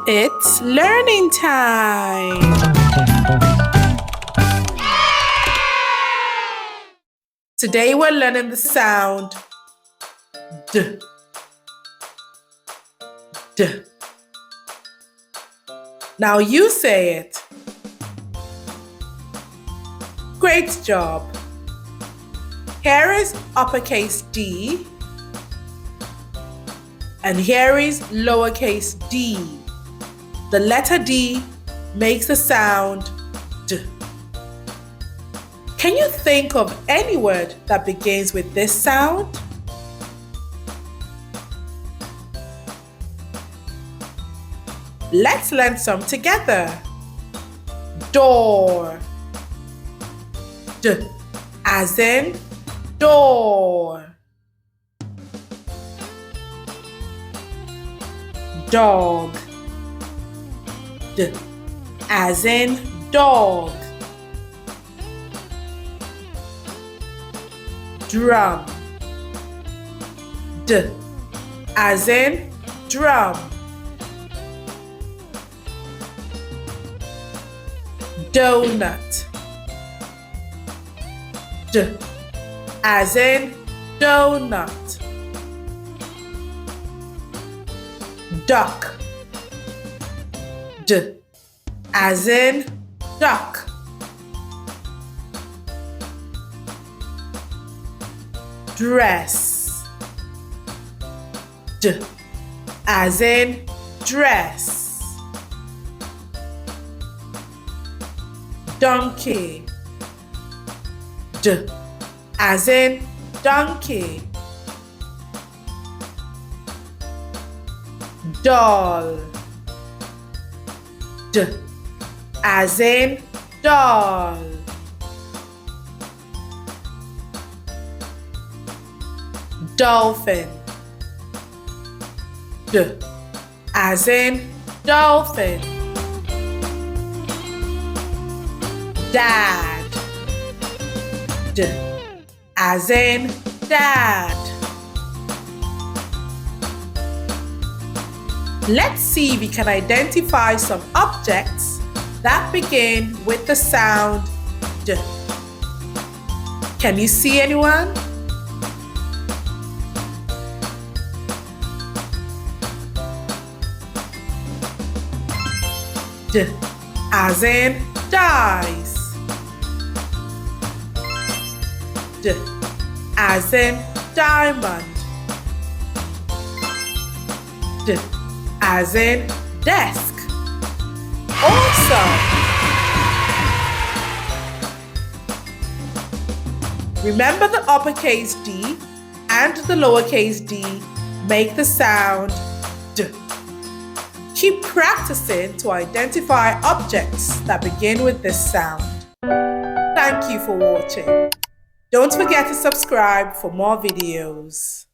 It's learning time! Today we're learning the sound D. D. Now you say it. Great job! Here is uppercase D and here is lowercase d. The letter D makes the sound D. Can you think of any word that begins with this sound? Let's learn some together. Door. D as in door. Dog. D as in dog. Drum. D as in drum. Donut. D as in donut. Duck. D as in duck. Dress. D as in dress. Donkey. D as in donkey. Doll. D as in doll. Dolphin. D as in dolphin. Dad. D as in dad. Let's see if we can identify some objects that begin with the sound D. Can you see anyone? D as in dice. D as in diamond. D as in desk. Awesome! Remember the uppercase D and the lowercase d make the sound D. Keep practicing to identify objects that begin with this sound. Thank you for watching. Don't forget to subscribe for more videos.